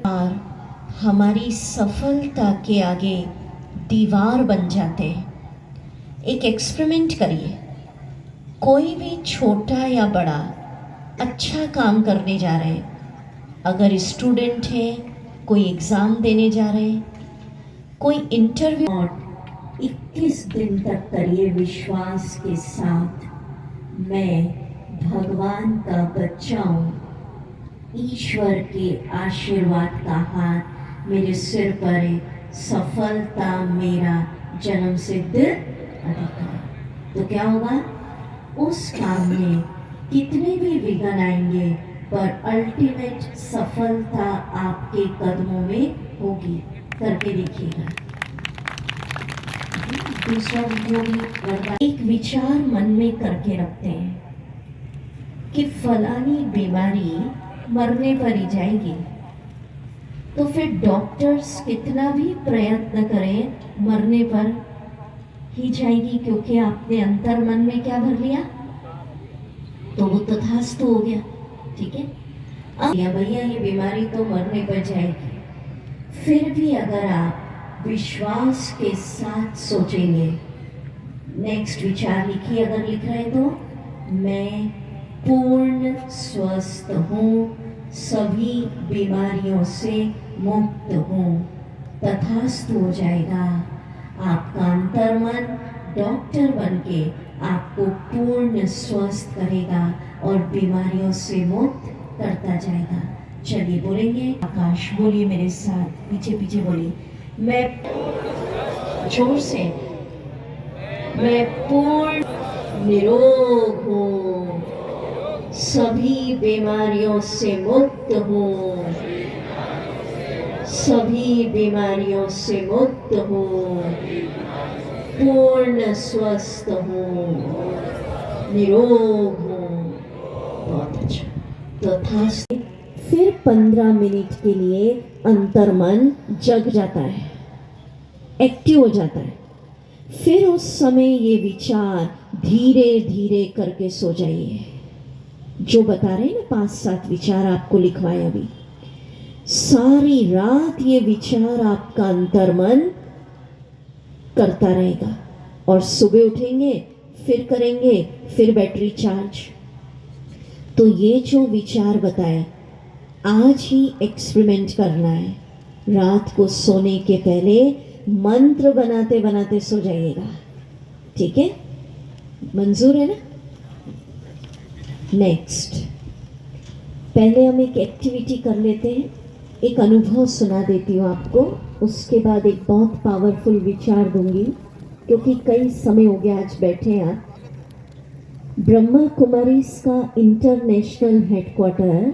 हमारी सफलता के आगे दीवार बन जाते हैं। एक एक्सपेरिमेंट करिए, कोई भी छोटा या बड़ा अच्छा काम करने जा रहे हैं, अगर स्टूडेंट है, कोई एग्ज़ाम देने जा रहे हैं, कोई इंटरव्यू, 21 दिन तक करिए विश्वास के साथ, मैं भगवान का बच्चा हूँ, ईश्वर के आशीर्वाद का हाथ मेरे सिर पर है, सफलता मेरा जन्म सिद्ध अधिकार। तो क्या होगा, उस काम में कितने भी विघ्न आएंगे पर अल्टीमेट सफलता आपके कदमों में होगी। करके देखिएगा। दूसरा वीडियो भी एक विचार मन में करके रखते हैं कि फलानी बीमारी मरने पर ही जाएगी, तो फिर डॉक्टर्स कितना भी प्रयत्न करें मरने पर ही जाएगी, क्योंकि आपने अंतर मन में क्या भर लिया, तो वो तथास्तु हो गया। ठीक है, अब भैया ये बीमारी तो मरने पर जाएगी, फिर भी अगर आप विश्वास के साथ सोचेंगे, नेक्स्ट विचार लिखिए, अगर लिख रहे तो मैं पूर्ण स्वस्थ हूँ, सभी बीमारियों से मुक्त हूँ, तथास्तु हो जाएगा। आपका अंतर्मन डॉक्टर बनके आपको पूर्ण स्वस्थ करेगा और बीमारियों से मुक्त करता जाएगा। चलिए बोलेंगे, आकाश बोलिए मेरे साथ, पीछे पीछे बोलिए, मैं जोर से, मैं पूर्ण निरोग हूँ, सभी बीमारियों से मुक्त हूँ, सभी बीमारियों से मुक्त हूँ, पूर्ण स्वस्थ हूँ, निरोग हूँ। बहुत अच्छा। तथास्तु। फिर 15 मिनट के लिए अंतर्मन जग जाता है, एक्टिव हो जाता है। फिर उस समय ये विचार धीरे धीरे करके सो जाइए। जो बता रहे हैं ना 5-7 विचार आपको लिखवाए अभी, सारी रात ये विचार आपका अंतर्मन करता रहेगा और सुबह उठेंगे फिर करेंगे, फिर बैटरी चार्ज। तो ये जो विचार बताए आज ही एक्सपेरिमेंट करना है। रात को सोने के पहले मंत्र बनाते बनाते सो जाइएगा। ठीक है, मंजूर है ना? नेक्स्ट, पहले हम एक एक्टिविटी कर लेते हैं, एक अनुभव सुना देती हूँ आपको, उसके बाद एक बहुत पावरफुल विचार दूंगी, क्योंकि कई समय हो गया आज बैठे हैं आप। ब्रह्मा कुमारीज का international headquarter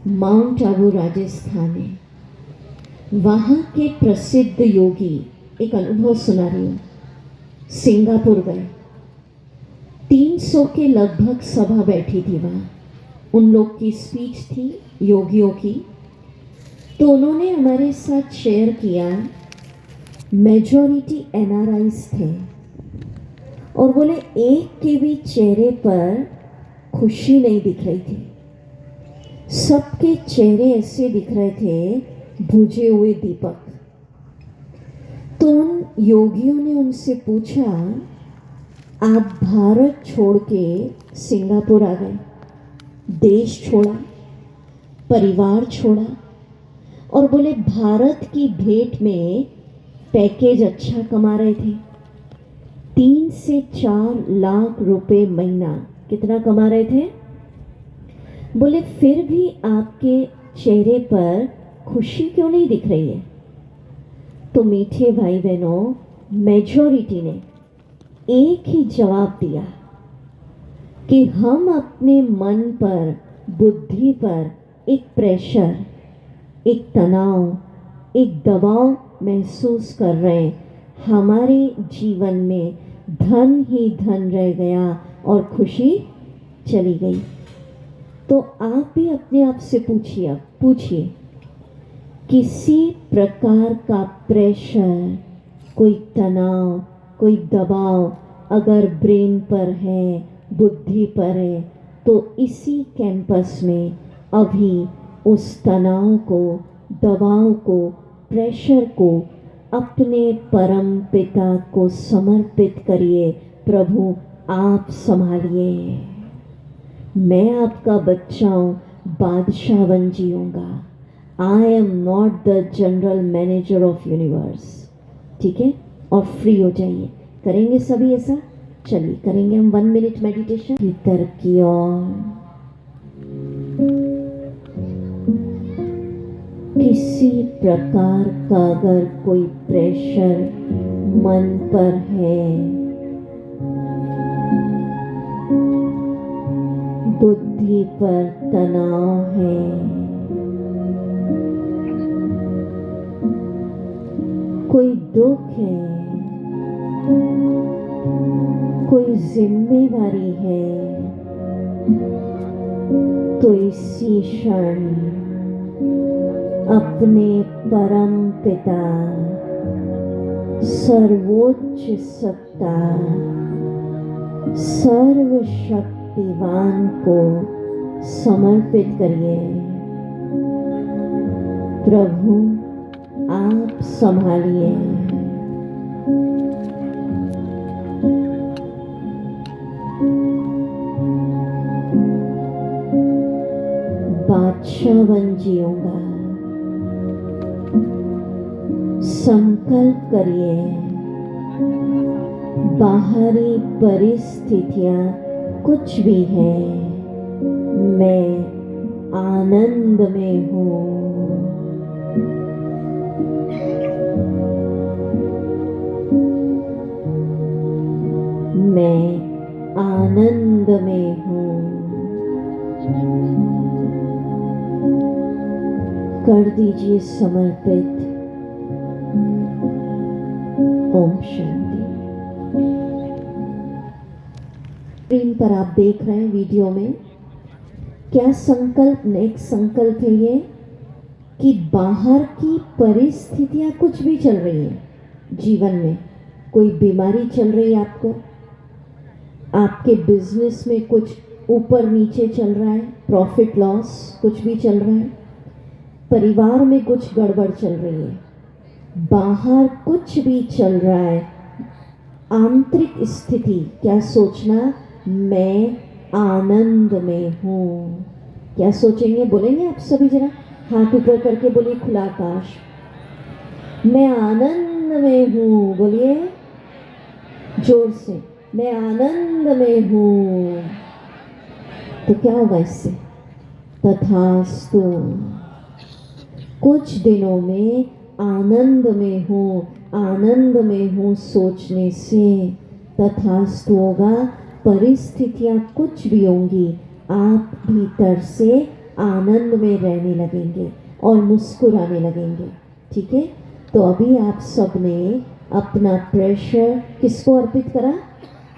mount Abu Rajasthan है। वहाँ के प्रसिद्ध योगी, एक अनुभव सुना रही हूँ, सिंगापुर गए। 300 के लगभग सभा बैठी थी वहाँ, उन लोग की स्पीच थी योगियों की। तो उन्होंने हमारे साथ शेयर किया, मेजॉरिटी एनआरआईज थे और बोले एक के भी चेहरे पर खुशी नहीं दिख रही थी, सबके चेहरे ऐसे दिख रहे थे बुझे हुए दीपक। तो उन योगियों ने उनसे पूछा, आप भारत छोड़ के सिंगापुर आ गए, देश छोड़ा, परिवार छोड़ा, और बोले भारत की भेंट में पैकेज अच्छा कमा रहे थे, 3 से 4 लाख रुपए महीना, कितना कमा रहे थे? बोले फिर भी आपके चेहरे पर खुशी क्यों नहीं दिख रही है? तो मीठे भाई बहनों, मेजॉरिटी ने एक ही जवाब दिया कि हम अपने मन पर, बुद्धि पर एक प्रेशर, एक तनाव, एक दबाव महसूस कर रहे हैं। हमारे जीवन में धन ही धन रह गया और खुशी चली गई। तो आप भी अपने आप से पूछिए, अब पूछिए, किसी प्रकार का प्रेशर, कोई तनाव, कोई दबाव अगर ब्रेन पर है, बुद्धि पर है, तो इसी कैंपस में अभी उस तनाव को, दबाव को, प्रेशर को अपने परम पिता को समर्पित करिए। प्रभु आप संभालिए, मैं आपका बच्चा हूँ, बादशाह बन जीऊँगा। I am not the general manager of universe. ठीक है, और फ्री हो जाइए। करेंगे सभी ऐसा? चलिए करेंगे हम 1 मिनट मेडिटेशन की तरक्की। और किसी प्रकार का अगर कोई प्रेशर मन पर है, बुद्धि पर तनाव है, कोई दुख है, कोई जिम्मेदारी है, तो इसी क्षण अपने परम पिता सर्वोच्च सत्ता सर्वशक्तिवान को समर्पित करिए। प्रभु आप संभालिए। बादशाह बन जिऊंगा। संकल्प करिए, बाहरी परिस्थितियां कुछ भी है, मैं आनंद में हूँ। मैं आनंद में हूँ। कर दीजिए समर्पित। ओम शांति। स्क्रीन पर आप देख रहे हैं वीडियो में, क्या संकल्प, नेक्स्ट संकल्प है ये कि बाहर की परिस्थितियां कुछ भी चल रही हैं जीवन में, कोई बीमारी चल रही है आपको, आपके बिजनेस में कुछ ऊपर नीचे चल रहा है, प्रॉफिट लॉस कुछ भी चल रहा है, परिवार में कुछ गड़बड़ चल रही है, बाहर कुछ भी चल रहा है, आंतरिक स्थिति, क्या सोचना, मैं आनंद में हूँ। क्या सोचेंगे, बोलेंगे आप सभी जरा हाथ ऊपर करके बोलिए खुला आकाश। मैं आनंद में हूँ, बोलिए जोर से, मैं आनंद में हूँ। तो क्या होगा इससे? तथास्तु। कुछ दिनों में आनंद में हूँ सोचने से तथास्तु होगा। परिस्थितियां कुछ भी होंगी, आप भीतर से आनंद में रहने लगेंगे और मुस्कुराने लगेंगे। ठीक है, तो अभी आप सब ने अपना प्रेशर किसको अर्पित करा?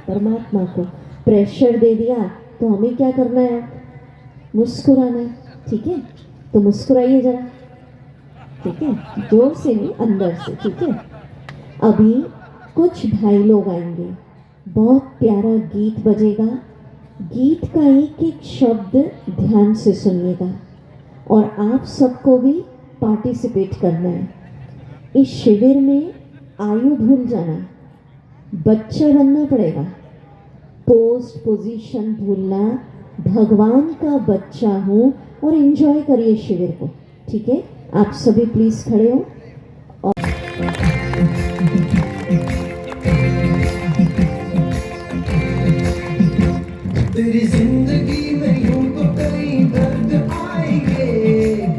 परमात्मा को। प्रेशर दे दिया तो हमें क्या करना है? मुस्कुराना है। ठीक है, तो मुस्कुराइए जरा। ठीक है, जोर से नहीं, अंदर से। ठीक है, अभी कुछ भाई लोग आएंगे, बहुत प्यारा गीत बजेगा। गीत का एक एक शब्द ध्यान से सुनिएगा और आप सबको भी पार्टिसिपेट करना है। इस शिविर में आयु भूल जाना, बच्चा बनना पड़ेगा, पोस्ट पोजीशन भूलना, भगवान का बच्चा हूँ और एंजॉय करिए शिविर को। ठीक है, आप सभी प्लीज खड़े हो।
तेरी जिंदगी में यूं तो कई दर्द आएंगे,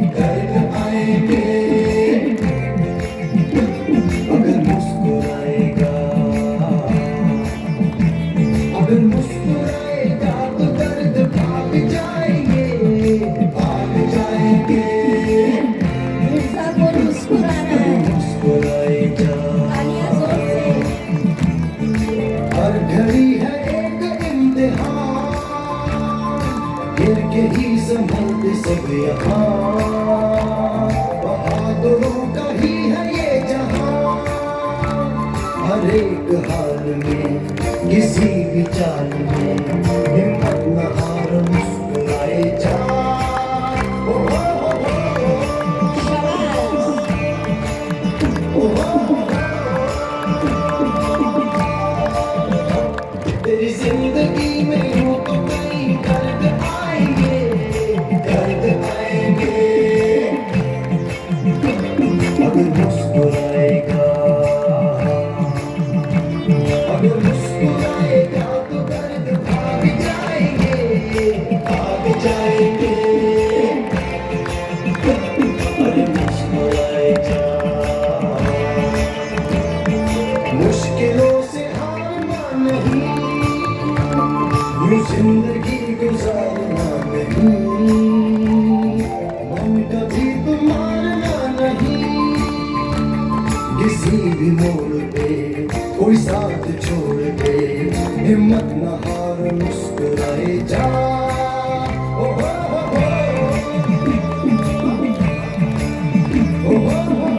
दर्द आएंगे। अगर मुस्कुराएगा, अगर मुस्कुराएगा तो दर्द भाग जाएंगे, भाग जाएंगे।
सबको मुस्कुराना है।
मुस्कुराएगा, हर घड़ी है एक इम्तिहान, गिर के ही संभलते सब यहाँ, बहादुरों का ही है ये जहां। हर एक हाल में, किसी भी चाल में, हिम्मत न हार, मुस्कुराए जा। ओ हो हो तेरी जिंदगी में यूं तो कई दर्द आएंगे, दर्द आएंगे। अगर मुस्कुराएगा, अगर मुस्कुराएगा तो दर्द भाग जाएगा। किसी भी मोड़ पे कोई साथ छोड़ के हिम्मत न हार मुस्कुराए जा ओ हो हो ओ हो हो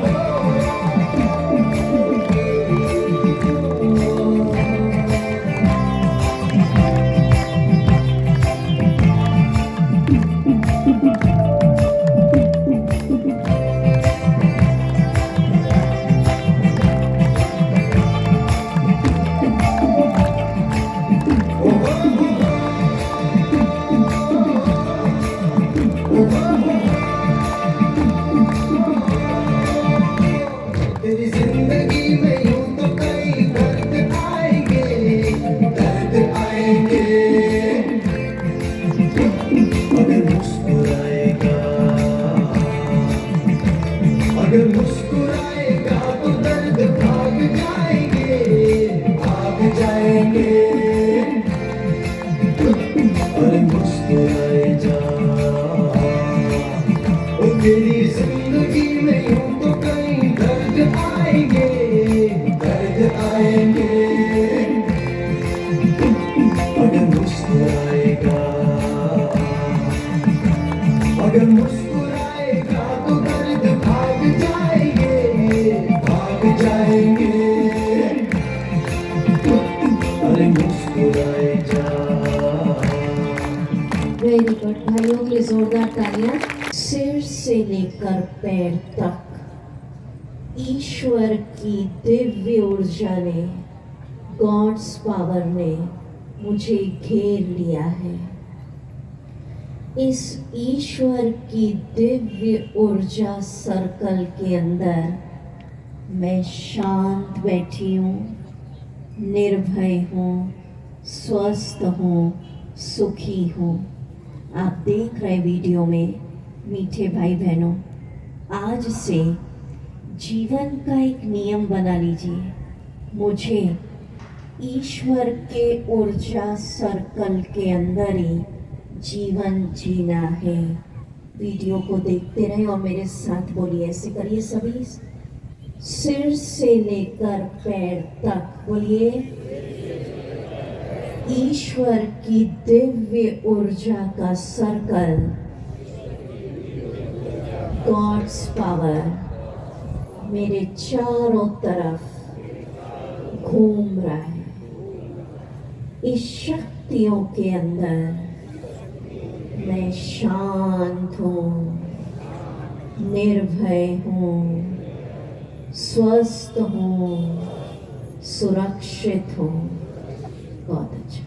तेरी जिंदगी में यूं तो कई दर्द आएंगे अगर मुस्कुराएगा तो दर्द भाग जाएंगे अरे मुस्कुराए जा ओ तेरी जिंदगी में यूं तो कई दर्द आएंगे अगर मुस्कुराएगा तो दर्द भाग जाएंगे अरे मुस्कुराए जा
वेरी गुड भाइयों के लिए जोरदार तालियां। सिर से लेकर पैर तक ईश्वर की दिव्य ऊर्जा ने, गॉड्स पावर ने मुझे घेर लिया है। इस ईश्वर की दिव्य ऊर्जा सर्कल के अंदर मैं शांत बैठी हूँ, निर्भय हूँ, स्वस्थ हूँ, सुखी हूँ। आप देख रहे वीडियो में मीठे भाई बहनों, आज से जीवन का एक नियम बना लीजिए, मुझे ईश्वर के ऊर्जा सर्कल के अंदर ही जीवन जीना है। वीडियो को देखते रहे और मेरे साथ बोलिए, ऐसे करिए सभी, सिर से लेकर पैर तक बोलिए, ईश्वर की दिव्य ऊर्जा का सर्कल, गॉड्स पावर मेरे चारों तरफ घूम रहा है। इस शक्तियों के अंदर मैं शांत हूँ, निर्भय हूँ, स्वस्थ हूँ, सुरक्षित हूँ। बहुत अच्छा।